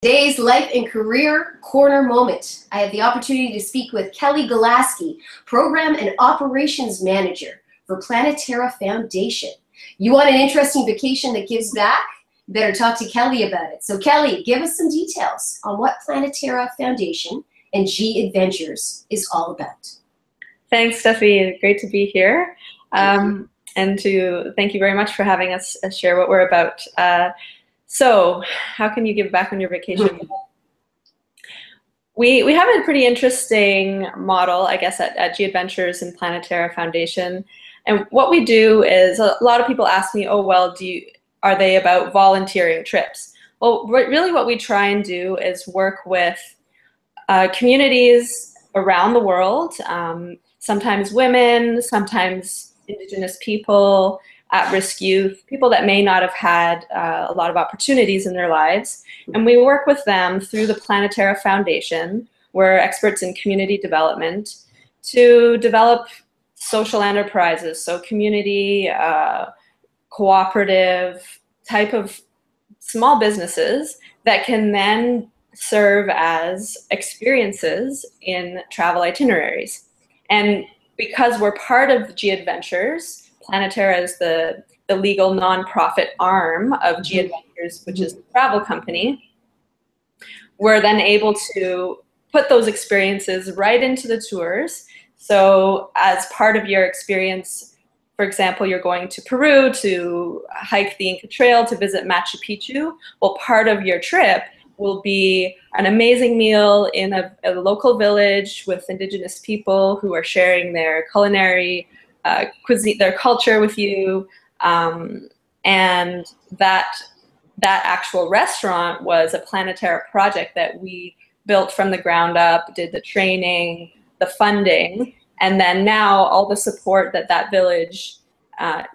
Today's Life and Career Corner Moment. I have the opportunity to speak with Kelly Galaski, Program and Operations Manager for Planeterra Foundation. You want an interesting vacation that gives back? You better talk to Kelly about it. So Kelly, give us some details on what Planeterra Foundation and G Adventures is all about. Thanks, Steffi. Great to be here. And to thank you very much for having us share what we're about. So how can you give back on your vacation? We have a pretty interesting model, I guess, at G Adventures and Planeterra Foundation. And what we do is, a lot of people ask me, oh, well, are they about volunteering trips? Well, really what we try and do is work with communities around the world, sometimes women, sometimes Indigenous people, at-risk youth, people that may not have had a lot of opportunities in their lives. And we work with them through the Planeterra Foundation. We're experts in community development to develop social enterprises, so community, cooperative type of small businesses that can then serve as experiences in travel itineraries. And because we're part of G Adventures, Planeterra is the legal nonprofit arm of G Adventures, which is the travel company. We're then able to put those experiences right into the tours. So as part of your experience, for example, you're going to Peru to hike the Inca Trail to visit Machu Picchu. Well, part of your trip will be an amazing meal in a local village with Indigenous people who are sharing their culinary cuisine, their culture with you, and that actual restaurant was a Planeterra project that we built from the ground up, did the training, the funding, and then now all the support that village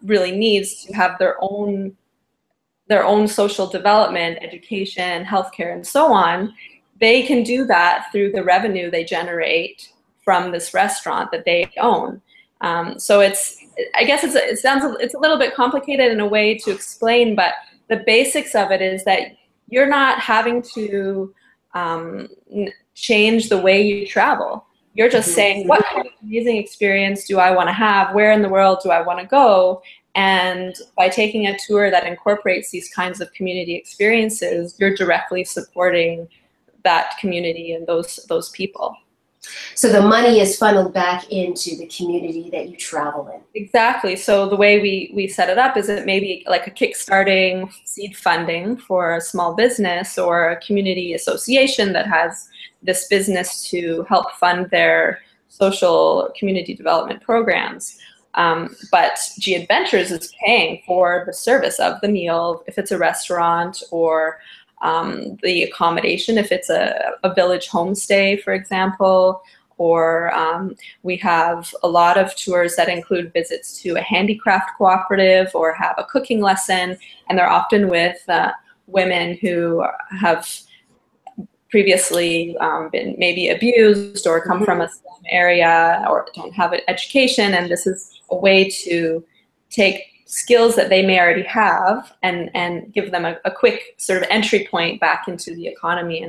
really needs to have their own social development, education, healthcare, and so on. They can do that through the revenue they generate from this restaurant that they own. So I guess it's a little bit complicated in a way to explain, but the basics of it is that you're not having to change the way you travel. You're just saying, what kind of amazing experience do I want to have? Where in the world do I want to go? And by taking a tour that incorporates these kinds of community experiences, you're directly supporting that community and those people. So the money is funneled back into the community that you travel in. Exactly. So the way we set it up is it may be like a kickstarting seed funding for a small business or a community association that has this business to help fund their social community development programs. But G Adventures is paying for the service of the meal, if it's a restaurant, or the accommodation, if it's a village homestay, for example, or we have a lot of tours that include visits to a handicraft cooperative or have a cooking lesson, and they're often with women who have previously been maybe abused or come from a slum area or don't have an education, and this is a way to take skills that they may already have and give them a quick sort of entry point back into the economy,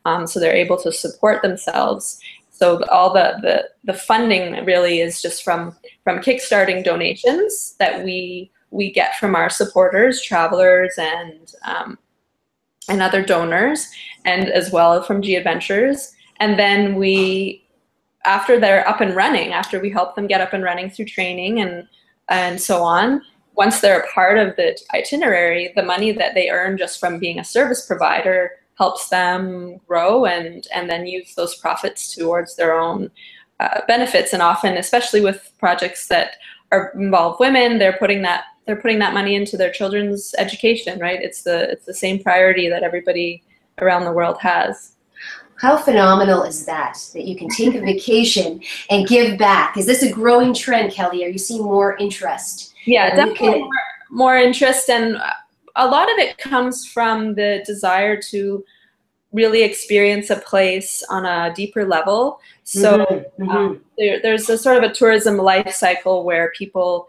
and so they're able to support themselves. So all the funding really is just from kickstarting donations that we get from our supporters, travelers, and other donors, and as well from G Adventures. And then after they're up and running, after we help them get up and running through training and so on, once they're a part of the itinerary, the money that they earn just from being a service provider helps them grow and then use those profits towards their own benefits. And often, especially with projects that involve women, they're putting that money into their children's education, right? It's the same priority that everybody around the world has. How phenomenal is that you can take a vacation and give back? Is this a growing trend, Kelly? Are you seeing more interest? Yeah, definitely more interest, and a lot of it comes from the desire to really experience a place on a deeper level. So there's a sort of a tourism life cycle where people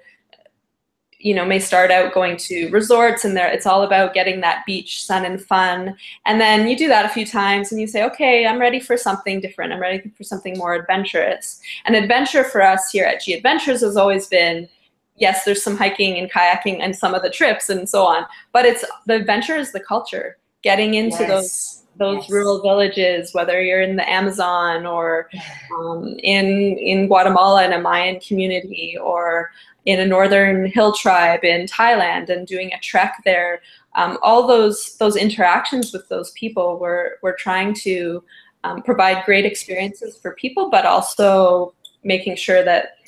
may start out going to resorts, and it's all about getting that beach sun and fun. And then you do that a few times and you say, okay, I'm ready for something different. I'm ready for something more adventurous. And adventure for us here at G Adventures has always been, yes, there's some hiking and kayaking and some of the trips and so on, but the adventure is the culture. Getting into those rural villages, whether you're in the Amazon or in Guatemala in a Mayan community, or in a northern hill tribe in Thailand, and doing a trek there. All those interactions with those people, we're trying to provide great experiences for people, but also making sure that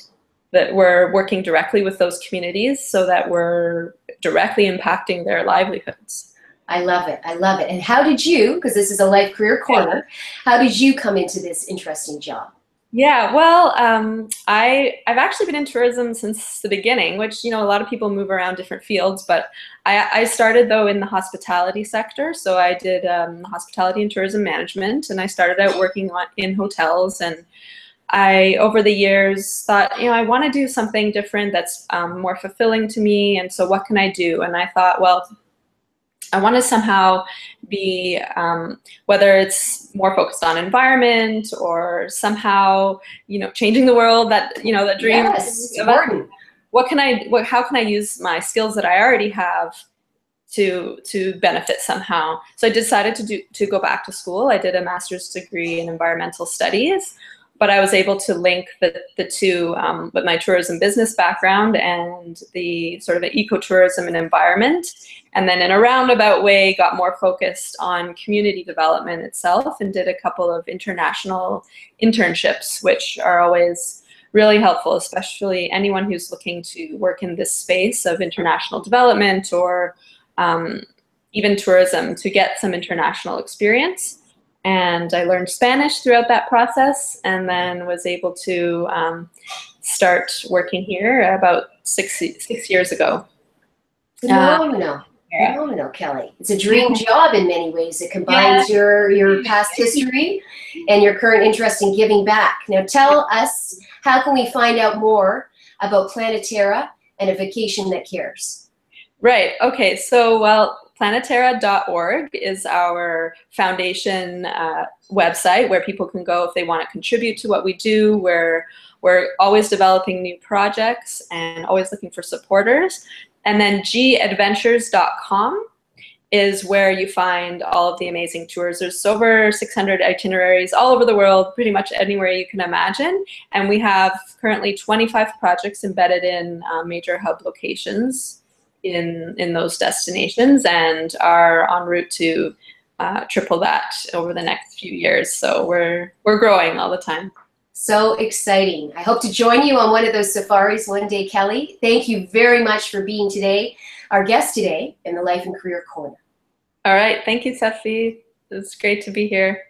we're working directly with those communities so that we're directly impacting their livelihoods. I love it. I love it. And how did you, because this is a Life Career Corner, how did you come into this interesting job? Yeah, well, I've actually been in tourism since the beginning, which, a lot of people move around different fields, but I started, though, in the hospitality sector. So I did hospitality and tourism management, and I started out working in hotels. And I, over the years, thought, I want to do something different that's more fulfilling to me. And so what can I do? And I thought, well, I want to somehow be, whether it's more focused on environment or somehow, changing the world, that, the dream. Yes, important. How can I use my skills that I already have to benefit somehow? So I decided to go back to school. I did a master's degree in environmental studies, but I was able to link the two with my tourism business background and the sort of the ecotourism and environment. And then in a roundabout way, got more focused on community development itself, and did a couple of international internships, which are always really helpful, especially anyone who's looking to work in this space of international development or even tourism, to get some international experience. And I learned Spanish throughout that process, and then was able to start working here about six years ago. Phenomenal, Kelly. It's a dream job in many ways. It combines your past history and your current interest in giving back. Now tell us, how can we find out more about Planeterra and a vacation that cares? Right. Okay. So, well, planeterra.org is our foundation website where people can go if they want to contribute to what we do. We're always developing new projects and always looking for supporters. And then gadventures.com is where you find all of the amazing tours. There's over 600 itineraries all over the world, pretty much anywhere you can imagine. And we have currently 25 projects embedded in major hub locations in those destinations, and are en route to triple that over the next few years. So we're growing all the time. So exciting. I hope to join you on one of those safaris one day, Kelly. Thank you very much for being our guest today in the Life and Career Corner. All right. Thank you, Sophie. It's great to be here.